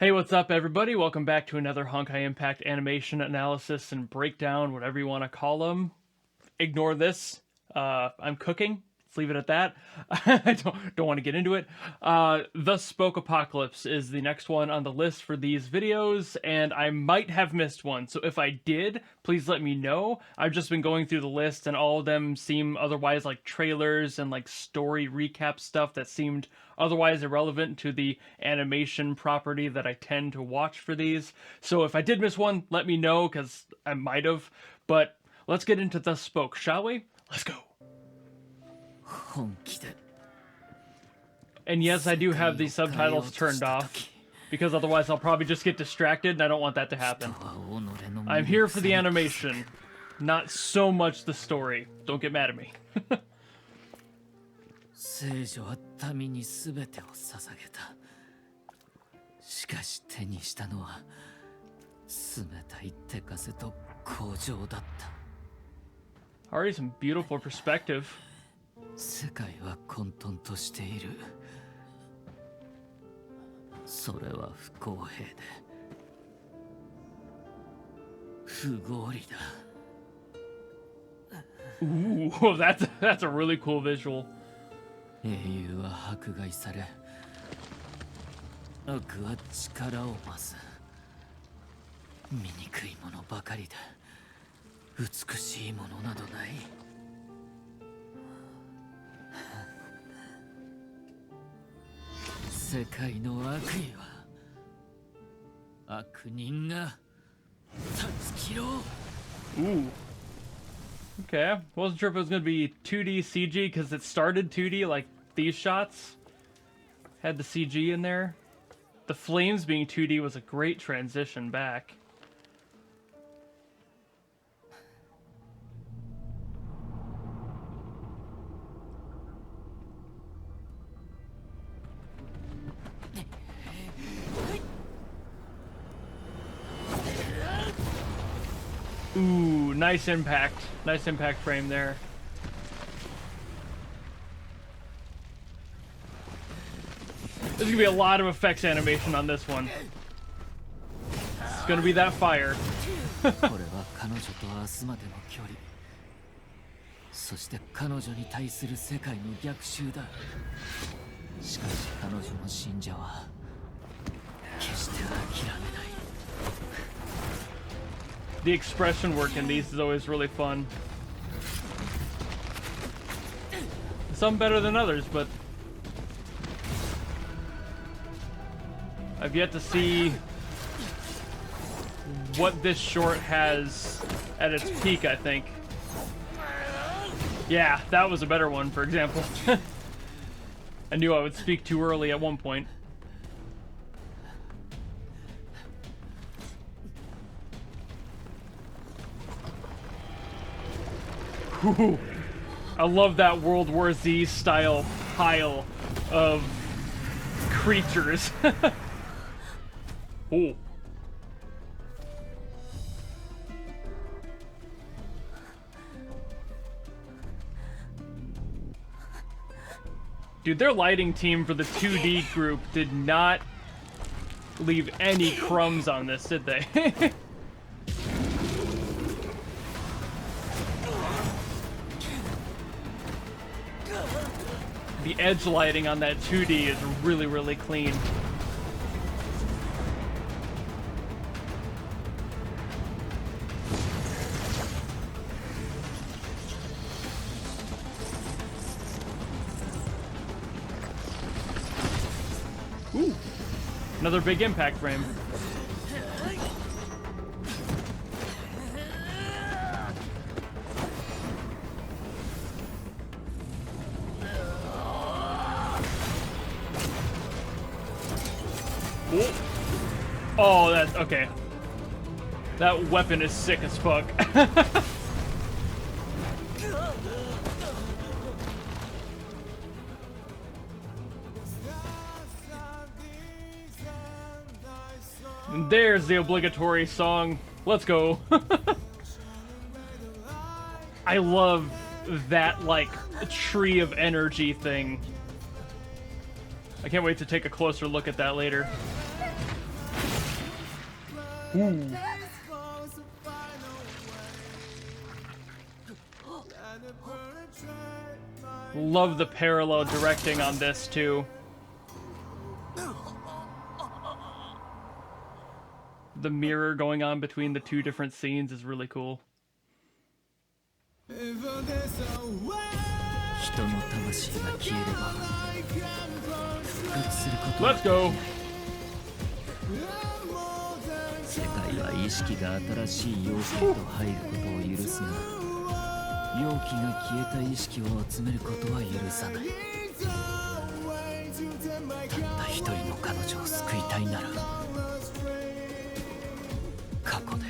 Hey, what's up, everybody? Welcome back to another Honkai Impact animation analysis and breakdown, whatever you want to call them. Ignore this. I'm cooking. Let's leave it at that. I don't want to get into it. The Spoke Apocalypse is the next one on the list for these videos, and I might have missed one. So if I did, please let me know. I've just been going through the list, and all of them seem otherwise like trailers and like story recap stuff that seemed otherwise irrelevant to the animation property that I tend to watch for these. So if I did miss one, let me know, because I might have. But let's get into the Spoke, shall we? Let's go. And yes, I do have the subtitles turned off, because otherwise I'll probably just get distracted, and I don't want that to happen. I'm here for the animation, not so much the story. Don't get mad at me. 聖女は民に全てを捧げた。しかし手にしたのは冷たい手風と工場だった。 Already some beautiful perspective. 世界は混沌としている。それは不公平で不合理だ。 Ooh, that's a really cool visual. 英雄は迫害され、悪は力を増す。醜いものばかりで美しいものなどない。世界の悪意は悪人が断ち切ろう。 Ooh. Okay, wasn't sure if it was gonna be 2D CG because it started 2D like these shots. Had the CG in there. The flames being 2D was a great transition back. Ooh, nice impact. Nice impact frame there. There's gonna be a lot of effects animation on this one. It's gonna be that fire. これは彼女と明日までの距離。そして彼女に対する世界の逆襲だ。しかし彼女の信者は決して諦めない。 The expression work in these is always really fun. Some better than others, but I've yet to see what this short has at its peak, I think. Yeah, that was a better one, for example. I knew I would speak too early at one point. Ooh, I love that World War Z style pile of creatures. Ooh. Dude, their lighting team for the 2D group did not leave any crumbs on this, did they? The edge lighting on that 2D is really, really clean. Ooh, another big impact frame. Oh, that's okay. That weapon is sick as fuck. And there's the obligatory song. Let's go. I love that, like, tree of energy thing. I can't wait to take a closer look at that later. Ooh. Love the parallel directing on this too. The mirror going on between the two different scenes is really cool. 人の魂が消えれば復活することは Let's go. 世界は意識が新しい容器へと入ることを許すが容器が消えた意識を集めることは許さないたった一人の彼女を救いたいなら過去で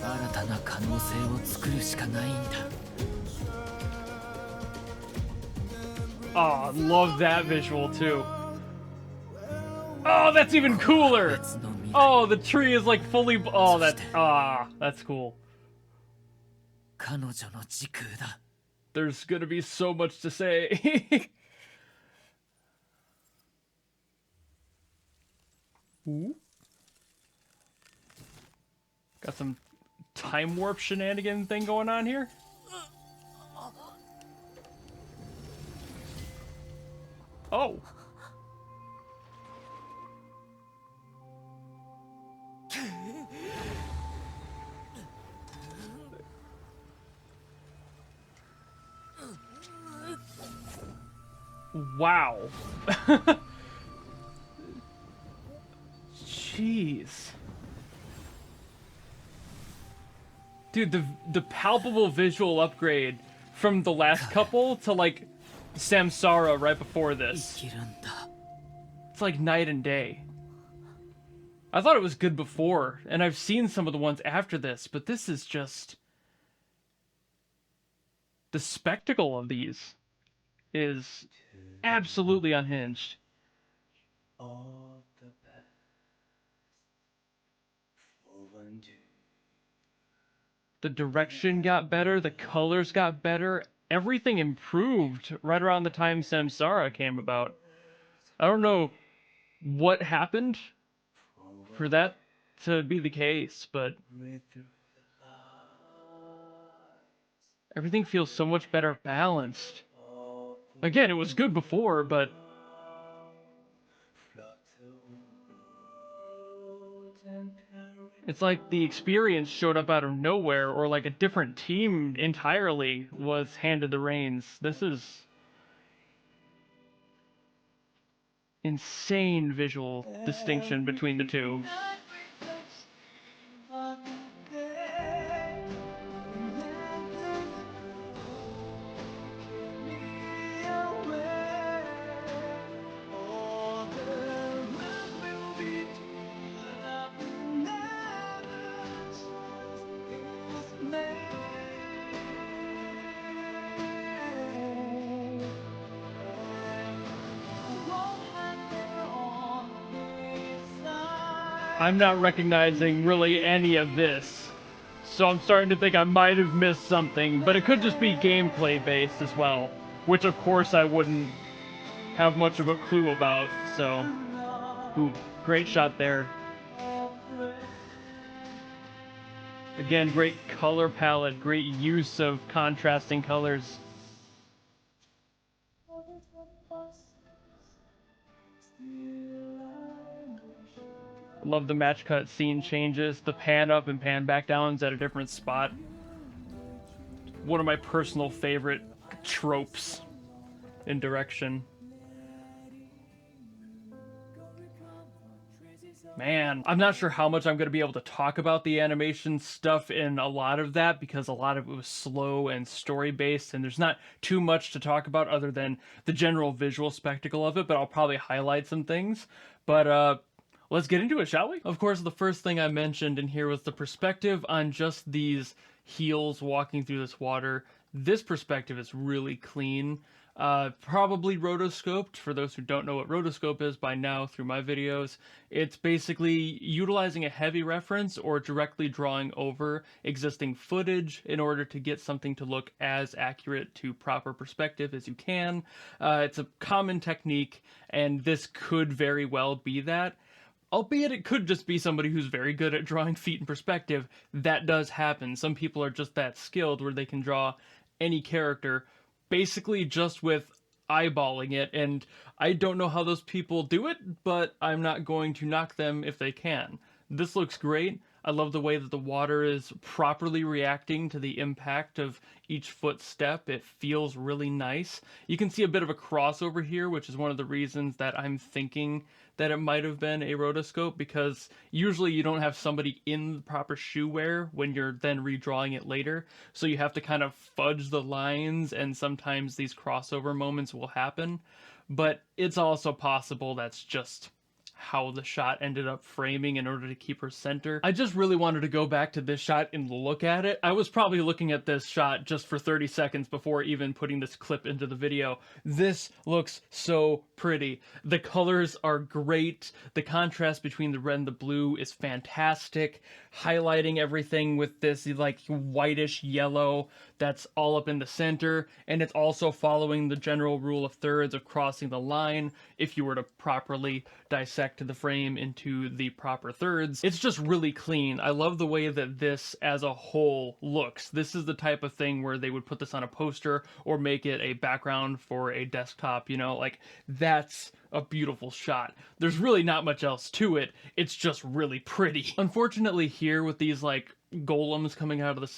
新たな可能性を作るしかないんだ Oh, love that visual too. Oh, that's even cooler. Oh, the tree is like fully. Oh, that's cool. 彼女の時空だ There's gonna be so much to say. Ooh. Got some time warp shenanigan thing going on here. Oh. Wow. Jeez. Dude, the palpable visual upgrade from the last couple to like Samsara right before this. 生きるんだ It's like night and day. I thought it was good before, and I've seen some of the ones after this, but this is just... The spectacle of these is absolutely unhinged. All the best for one day. The direction got better, the colors got better, everything improved right around the time Samsara came about. I don't know what happened for that to be the case, but Read through the everything feels so much better balanced. all Again, it was good before, but flock the world and carry it's like the experience showed up out of nowhere, or like a different team entirely was handed the reins. This is insane visual distinction between the two. I'm not recognizing really any of this, so I'm starting to think I might have missed something, but it could just be gameplay based as well, which of course I wouldn't have much of a clue about, so... Ooh, great shot there. Again, great color palette, great use of contrasting colors. Love the match cut scene changes, the pan up and pan back downs at a different spot. One of my personal favorite tropes in direction. Man, I'm not sure how much I'm going to be able to talk about the animation stuff in a lot of that, because a lot of it was slow and story-based, and there's not too much to talk about other than the general visual spectacle of it, but I'll probably highlight some things. But, let's get into it, shall we? Of course, the first thing I mentioned in here was the perspective on just these heels walking through this water. This perspective is really clean. Probably rotoscoped, for those who don't know what rotoscope is by now through my videos. It's basically utilizing a heavy reference or directly drawing over existing footage in order to get something to look as accurate to proper perspective as you can. It's a common technique, and this could very well be that. albeit it could just be somebody who's very good at drawing feet in perspective. That does happen. Some people are just that skilled where they can draw any character basically just with eyeballing it, and I don't know how those people do it, but I'm not going to knock them if they can. This looks great. I love the way that the water is properly reacting to the impact of each footstep. It feels really nice. You can see a bit of a crossover here, which is one of the reasons that I'm thinking that it might have been a rotoscope, because usually you don't have somebody in the proper shoe wear when you're then redrawing it later. So you have to kind of fudge the lines, and sometimes these crossover moments will happen. But it's also possible that's just how the shot ended up framing in order to keep her center. I just really wanted to go back to this shot and look at it. I was probably looking at this shot just for 30 seconds before even putting this clip into the video. This looks so pretty. The colors are great. The contrast between the red and the blue is fantastic. Highlighting everything with this like whitish yellow that's all up in the center, and it's also following the general rule of thirds of crossing the line if you were to properly dissect the frame into the proper thirds. It's just really clean. I love the way that this as a whole looks. This is the type of thing where they would put this on a poster or make it a background for a desktop, you know, like that's a beautiful shot. There's really not much else to it. It's just really pretty. Unfortunately here with these like golems coming out of the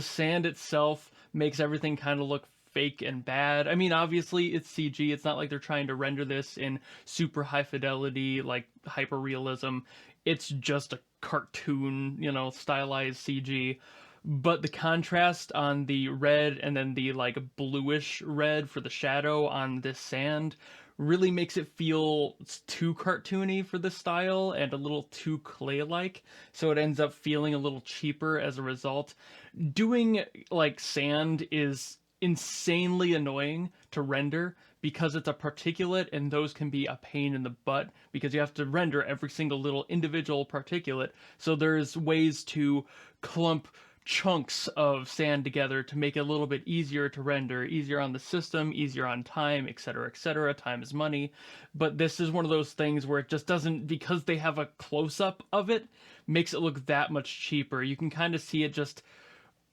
sand itself makes everything kind of look fake and bad. I mean, obviously it's CG. It's not like they're trying to render this in super high fidelity, like hyper realism. It's just a cartoon, you know, stylized CG. But the contrast on the red and then the like bluish red for the shadow on this sand really makes it feel too cartoony for this style and a little too clay-like, so it ends up feeling a little cheaper as a result. Doing like sand is insanely annoying to render because it's a particulate, and those can be a pain in the butt because you have to render every single little individual particulate. So there's ways to clump chunks of sand together to make it a little bit easier to render, easier on the system, easier on time, etc., etc. Time is money. But this is one of those things where it just doesn't, because they have a close-up of it, makes it look that much cheaper. You can kind of see it just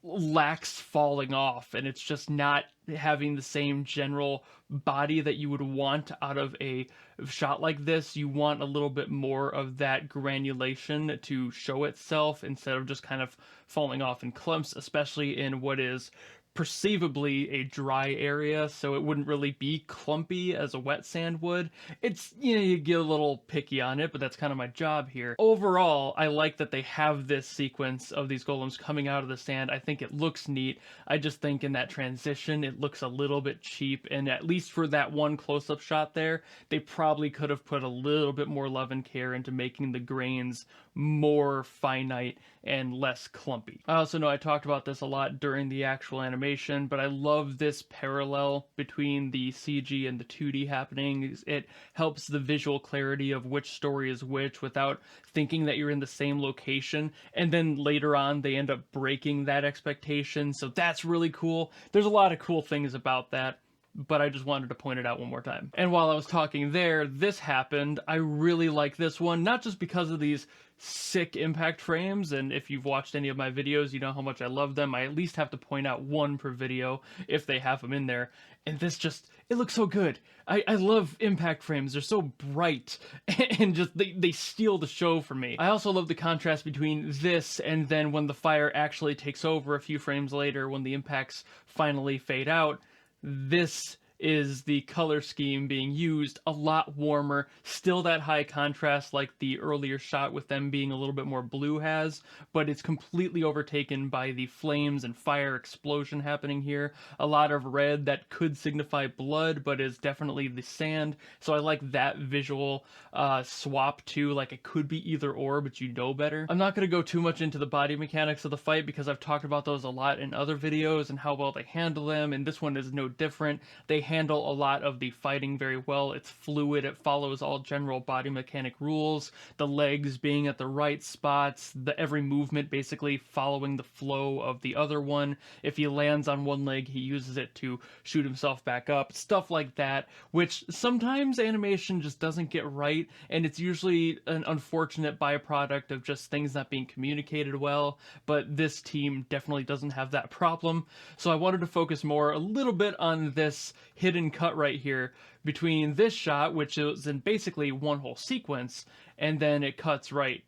lacks falling off, and it's just not having the same general body that you would want out of a shot like this. You want a little bit more of that granulation to show itself instead of just kind of falling off in clumps, especially in what is perceivably a dry area, so it wouldn't really be clumpy as a wet sand would. It's, you know, you get a little picky on it, but that's kind of my job here. Overall, I like that they have this sequence of these golems coming out of the sand. I think it looks neat. I just think in that transition, it looks a little bit cheap, and at least for that one close-up shot there, they probably could have put a little bit more love and care into making the grains more finite and less clumpy. I also know I talked about this a lot during the actual animation, but I love this parallel between the CG and the 2D happening. It helps the visual clarity of which story is which without thinking that you're in the same location, and then later on they end up breaking that expectation, so that's really cool. There's a lot of cool things about that, but I just wanted to point it out one more time. And while I was talking there, this happened. I really like this one, not just because of these sick impact frames, and if you've watched any of my videos, you know how much I love them. I at least have to point out one per video if they have them in there. And this just, it looks so good. I love impact frames. They're so bright and just, they steal the show for me. I also love the contrast between this and then when the fire actually takes over a few frames later, when the impacts finally fade out. This is the color scheme being used, a lot warmer, still that high contrast like the earlier shot with them being a little bit more blue has, but it's completely overtaken by the flames and fire explosion happening here. A lot of red that could signify blood, but is definitely the sand, so I like that visual swap too, like it could be either or, but you know better. I'm not going to go too much into the body mechanics of the fight because I've talked about those a lot in other videos and how well they handle them, and this one is no different. They handle a lot of the fighting very well. It's fluid, it follows all general body mechanic rules, the legs being at the right spots, every movement basically following the flow of the other one. If he lands on one leg, he uses it to shoot himself back up, stuff like that, which sometimes animation just doesn't get right, and it's usually an unfortunate byproduct of just things not being communicated well, but this team definitely doesn't have that problem. So I wanted to focus more a little bit on this hidden cut right here between this shot, which is in basically one whole sequence, and then it cuts right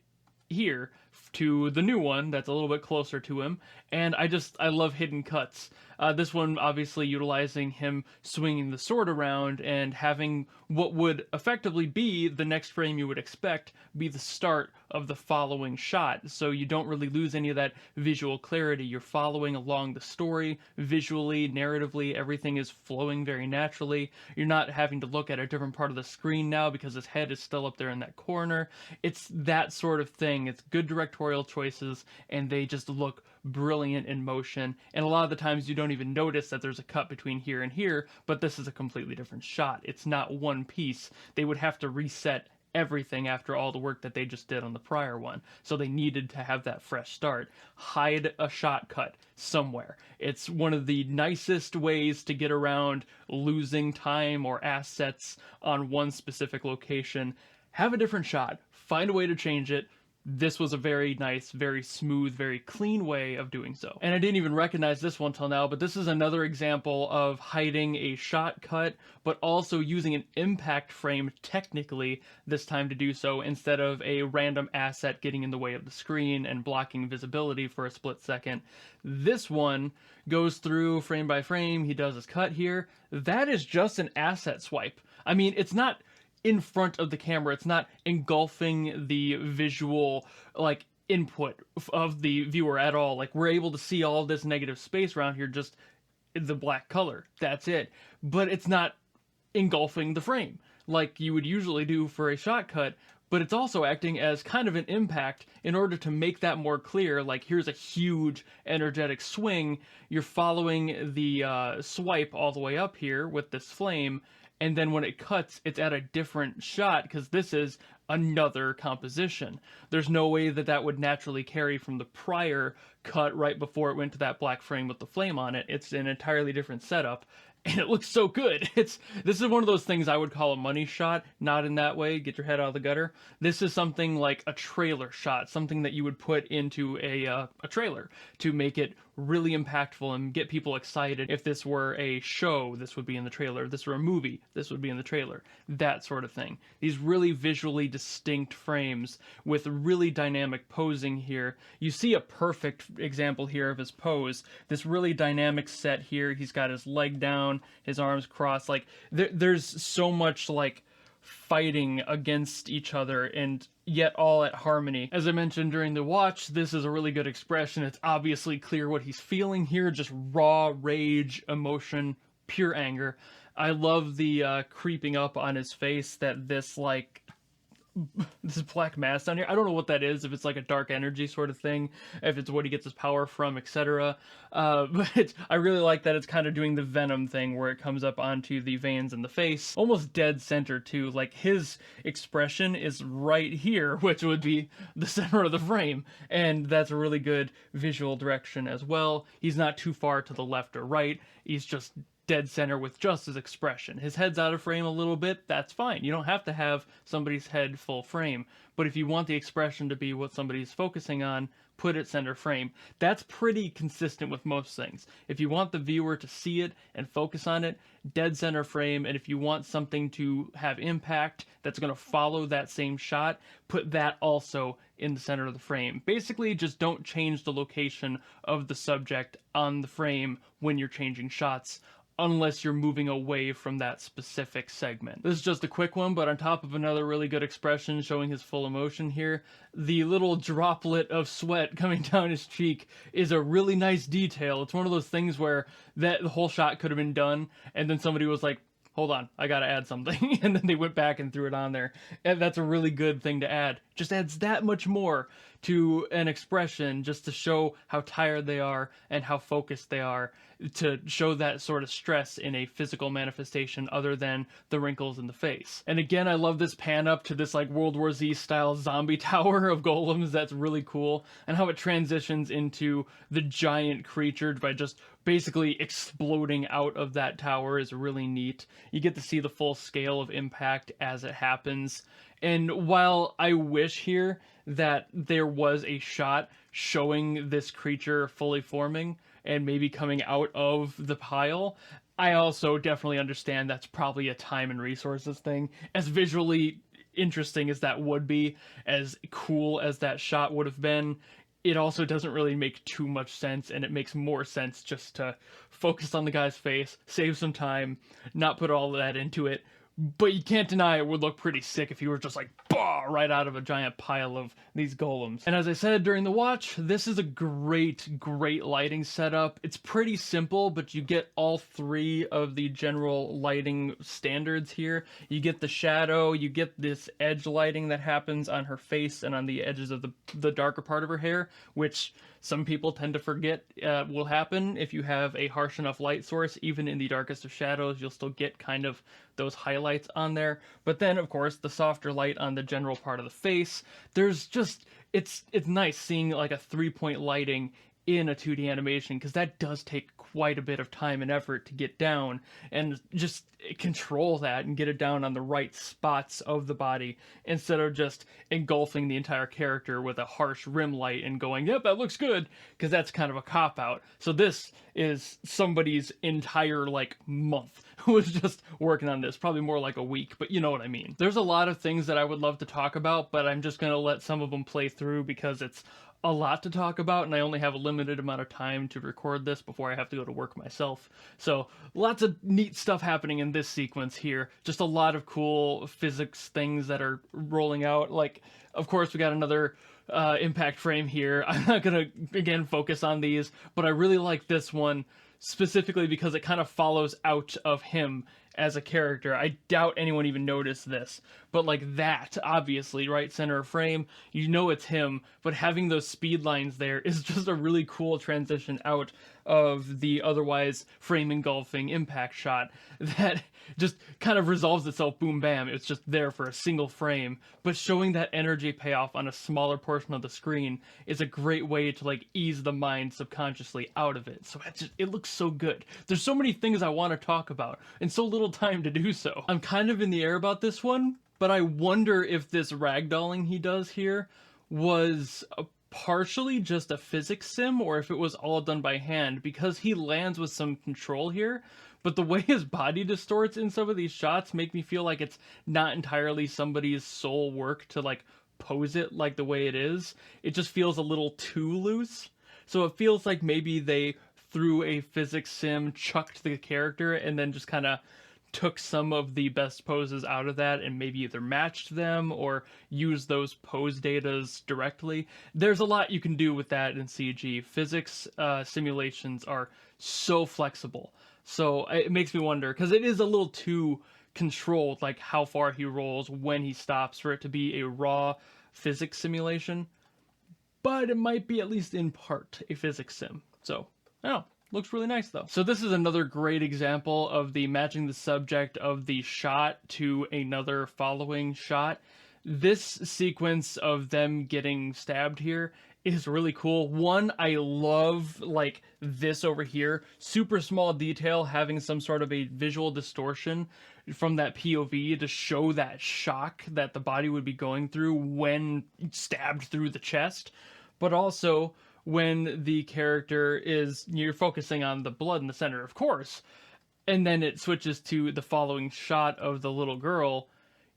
here to the new one that's a little bit closer to him, and I love hidden cuts. This one obviously utilizing him swinging the sword around and having what would effectively be the next frame you would expect be the start of the following shot, so you don't really lose any of that visual clarity. You're following along the story visually, narratively, everything is flowing very naturally. You're not having to look at a different part of the screen now because his head is still up there in that corner. It's that sort of thing. It's good directorial choices, and they just look brilliant in motion, and a lot of the times you don't even notice that there's a cut between here and here, but this is a completely different shot. It's not one piece. They would have to reset everything after all the work that they just did on the prior one, so they needed to have that fresh start. Hide a shot cut somewhere. It's one of the nicest ways to get around losing time or assets on one specific location. Have a different shot, find a way to change it. This was a very nice, very smooth, very clean way of doing so. And I didn't even recognize this one till now, but this is another example of hiding a shot cut, but also using an impact frame technically this time to do so, instead of a random asset getting in the way of the screen and blocking visibility for a split second. This one goes through frame by frame. He does his cut here. That is just an asset swipe. I mean, it's not in front of the camera. It's not engulfing the visual like input of the viewer at all. Like, we're able to see all this negative space around here, just the black color. That's it. But it's not engulfing the frame like you would usually do for a shot cut. But it's also acting as kind of an impact in order to make that more clear. Like, here's a huge energetic swing. You're following the swipe all the way up here with this flame, and then when it cuts, it's at a different shot because this is another composition. There's no way that that would naturally carry from the prior cut right before it went to that black frame with the flame on it. It's an entirely different setup, and it looks so good. This is one of those things I would call a money shot, not in that way, get your head out of the gutter. This is something like a trailer shot, something that you would put into a trailer to make it really impactful and get people excited. If this were a show, this would be in the trailer. If this were a movie, this would be in the trailer. That sort of thing. These really visually distinct frames with really dynamic posing here. You see a perfect example here of his pose. This really dynamic set here. He's got his leg down, his arms crossed. Like, there's so much like fighting against each other and yet all at harmony. As I mentioned during the watch, this is a really good expression. It's obviously clear what he's feeling here, just raw rage, emotion, pure anger. I love the creeping up on his face that this this black mass down here. I don't know what that is, if it's like a dark energy sort of thing, if it's what he gets his power from, etc. But I really like that it's kind of doing the Venom thing where it comes up onto the veins in the face, almost dead center too. Like, his expression is right here, which would be the center of the frame, and that's a really good visual direction as well. He's not too far to the left or right. He's just dead center with just his expression. His head's out of frame a little bit, that's fine. You don't have to have somebody's head full frame, but if you want the expression to be what somebody's focusing on, put it center frame. That's pretty consistent with most things. If you want the viewer to see it and focus on it, dead center frame, and if you want something to have impact that's going to follow that same shot, put that also in the center of the frame. Basically, just don't change the location of the subject on the frame when you're changing shots, unless you're moving away from that specific segment. This is just a quick one, but on top of another really good expression showing his full emotion here, the little droplet of sweat coming down his cheek is a really nice detail. It's one of those things where the whole shot could have been done, and then somebody was like, hold on, I gotta add something, and then they went back and threw it on there. And that's a really good thing to add. Just adds that much more to an expression just to show how tired they are and how focused they are. to show that sort of stress in a physical manifestation other than the wrinkles in the face. And again, I love this pan up to this like World War Z style zombie tower of golems. That's really cool. And how it transitions into the giant creature by just basically exploding out of that tower is really neat. You get to see the full scale of impact as it happens. And while I wish here that there was a shot showing this creature fully forming and maybe coming out of the pile, I also definitely understand that's probably a time and resources thing. As visually interesting as that would be, as cool as that shot would have been, it also doesn't really make too much sense, and it makes more sense just to focus on the guy's face, save some time, not put all of that into it. But you can't deny it would look pretty sick if you were just like, bah, right out of a giant pile of these golems. And as I said during the watch, this is a great lighting setup. It's pretty simple, but you get all three of the general lighting standards here. You get the shadow, you get this edge lighting that happens on her face and on the edges of the darker part of her hair, which some people tend to forget will happen if you have a harsh enough light source. Even in the darkest of shadows, you'll still get kind of those highlights on there. But then, of course, the softer light on the general part of the face. There's just, it's nice seeing like a 3-point lighting in a 2D animation, because that does take quite a bit of time and effort to get down and just control that and get it down on the right spots of the body instead of just engulfing the entire character with a harsh rim light and going, yep, that looks good, because that's kind of a cop-out. So this is somebody's entire like month who was just working on this, probably more like a week, but you know what I mean. There's a lot of things that I would love to talk about, but I'm just gonna let some of them play through because it's a lot to talk about, and I only have a limited amount of time to record this before I have to go to work myself. So lots of neat stuff happening in this sequence here. Just a lot of cool physics things that are rolling out. Like, of course, we got another impact frame here. I'm not gonna, again, focus on these, but I really like this one specifically because it kind of follows out of him as a character. I doubt anyone even noticed this, but like that, obviously, right center of frame, you know it's him, but having those speed lines there is just a really cool transition out of the otherwise frame engulfing impact shot that just kind of resolves itself, boom bam, it's just there for a single frame. But showing that energy payoff on a smaller portion of the screen is a great way to like ease the mind subconsciously out of it. So it looks so good. There's so many things I want to talk about and so little time to do so. I'm kind of in the air about this one, but I wonder if this ragdolling he does here was partially just a physics sim or if it was all done by hand, because he lands with some control here, but the way his body distorts in some of these shots make me feel like it's not entirely somebody's sole work to like pose it like the way it is. It just feels a little too loose. So it feels like maybe they threw a physics sim, chucked the character, and then just kind of took some of the best poses out of that and maybe either matched them or used those pose datas directly. There's a lot you can do with that in CG. Physics simulations are so flexible. So it makes me wonder, because it is a little too controlled, like how far he rolls, when he stops, for it to be a raw physics simulation. But it might be, at least in part, a physics sim. So, I don't know. Looks really nice though. So this is another great example of the matching the subject of the shot to another following shot. This sequence of them getting stabbed here is really cool. One, I love like this over here, super small detail, having some sort of a visual distortion from that POV to show that shock that the body would be going through when stabbed through the chest. But also, when the character is, you're focusing on the blood in the center, of course, and then it switches to the following shot of the little girl,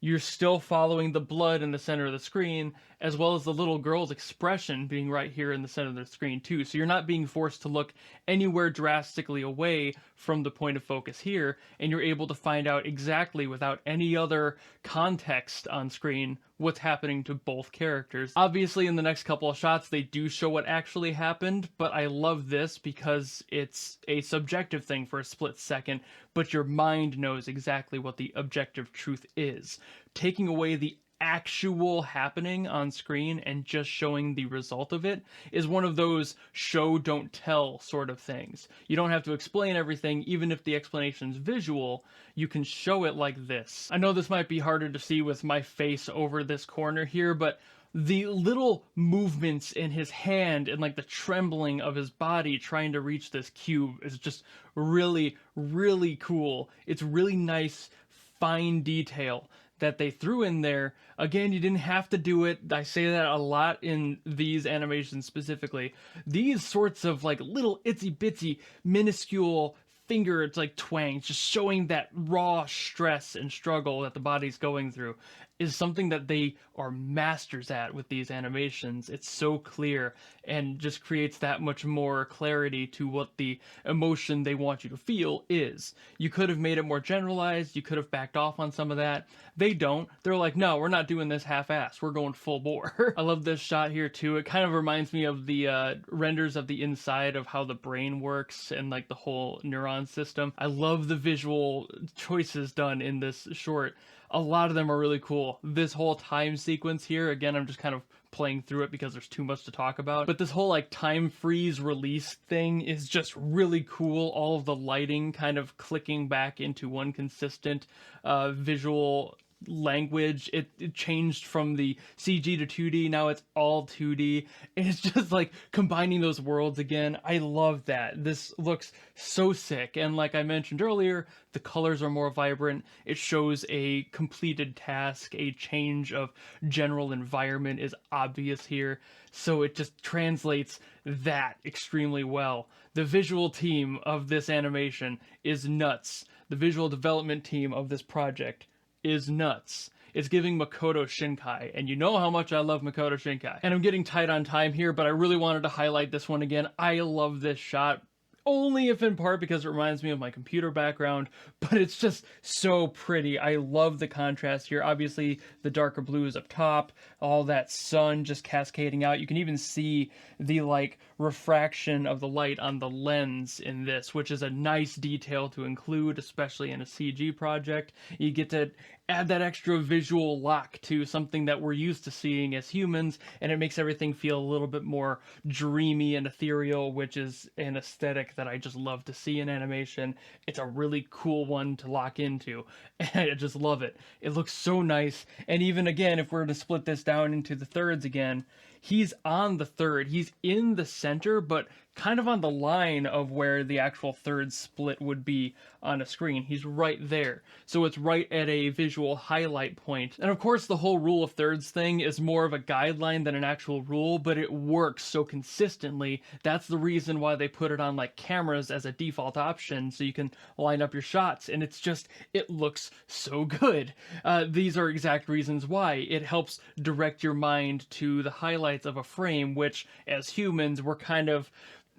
you're still following the blood in the center of the screen, as well as the little girl's expression being right here in the center of the screen too. So you're not being forced to look anywhere drastically away from the point of focus here, and you're able to find out exactly, without any other context on screen, what's happening to both characters. Obviously, in the next couple of shots, they do show what actually happened, but I love this because it's a subjective thing for a split second, but your mind knows exactly what the objective truth is. Taking away the actual happening on screen and just showing the result of it is one of those show don't tell sort of things. You don't have to explain everything, even if the explanation's visual, you can show it like this. I know this might be harder to see with my face over this corner here, but the little movements in his hand and like the trembling of his body trying to reach this cube is just really, really cool. It's really nice, fine detail that they threw in there. Again, you didn't have to do it. I say that a lot in these animations specifically. These sorts of like little itsy bitsy minuscule finger, it's like twangs, just showing that raw stress and struggle that the body's going through, is something that they are masters at with these animations. It's so clear and just creates that much more clarity to what the emotion they want you to feel is. You could have made it more generalized, you could have backed off on some of that. They don't. They're like, no, we're not doing this half-assed, we're going full bore. I love this shot here too. It kind of reminds me of the renders of the inside of how the brain works and like the whole neuron system. I love the visual choices done in this short. A lot of them are really cool. This whole time sequence here, again, I'm just kind of playing through it because there's too much to talk about. But this whole like time freeze release thing is just really cool. All of the lighting kind of clicking back into one consistent visual language. It changed from the CG to 2D, now it's all 2D. And it's just like combining those worlds again. I love that. This looks so sick. And like I mentioned earlier, the colors are more vibrant. It shows a completed task, a change of general environment is obvious here. So it just translates that extremely well. The visual team of this animation is nuts. The visual development team of this project is nuts. It's giving Makoto Shinkai, and you know how much I love Makoto Shinkai. And I'm getting tight on time here, but I really wanted to highlight this one again. I love this shot, only if in part because it reminds me of my computer background, but it's just so pretty. I love the contrast here. Obviously, the darker blues up top, all that sun just cascading out. You can even see the like refraction of the light on the lens in this, which is a nice detail to include, especially in a CG project. You get to add that extra visual lock to something that we're used to seeing as humans, and it makes everything feel a little bit more dreamy and ethereal, which is an aesthetic that I just love to see in animation. It's a really cool one to lock into, and I just love it. It looks so nice, and even again, if we're to split this down into the thirds again, he's on the third. He's in the center, but kind of on the line of where the actual third split would be on a screen. He's right there. So it's right at a visual highlight point. And of course, the whole rule of thirds thing is more of a guideline than an actual rule, but it works so consistently. That's the reason why they put it on like cameras as a default option, so you can line up your shots. And it's just, it looks so good. These are exact reasons why. It helps direct your mind to the highlights of a frame, which as humans, we're kind of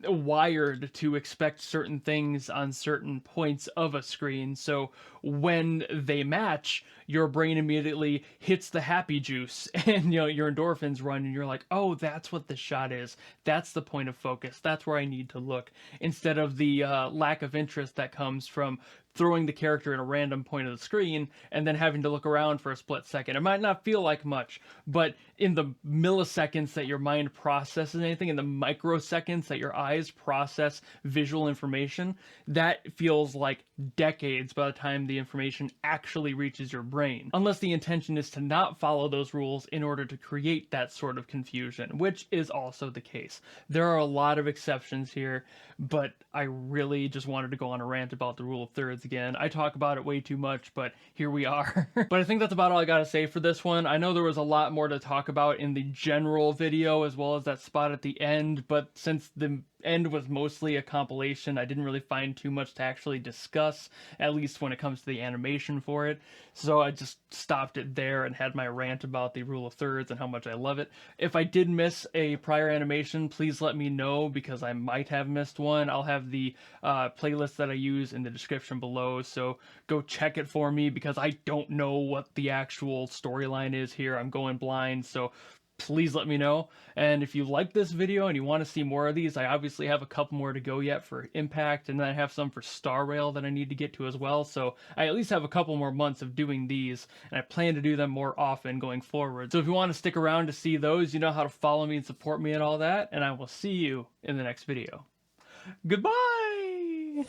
wired to expect certain things on certain points of a screen. So when they match, your brain immediately hits the happy juice and your endorphins run and you're like, oh, that's what this shot is. That's the point of focus. That's where I need to look. Instead of the lack of interest that comes from throwing the character in a random point of the screen and then having to look around for a split second. It might not feel like much, but in the milliseconds that your mind processes anything, in the microseconds that your eyes process visual information, that feels like decades by the time the information actually reaches your brain. Unless the intention is to not follow those rules in order to create that sort of confusion, which is also the case. There are a lot of exceptions here, but I really just wanted to go on a rant about the rule of thirds again. I talk about it way too much, but here we are. But I think that's about all I gotta say for this one. I know there was a lot more to talk about in the general video as well as that spot at the end, but since the end was mostly a compilation, I didn't really find too much to actually discuss, at least when it comes to the animation for it. So I just stopped it there and had my rant about the rule of thirds and how much I love it. If I did miss a prior animation, please let me know because I might have missed one. I'll have the playlist that I use in the description below, so go check it for me because I don't know what the actual storyline is here. I'm going blind, so please let me know. And if you like this video and you want to see more of these, I obviously have a couple more to go yet for Impact, and then I have some for Star Rail that I need to get to as well. So I at least have a couple more months of doing these, and I plan to do them more often going forward. So if you want to stick around to see those, you know how to follow me and support me and all that, and I will see you in the next video. Goodbye!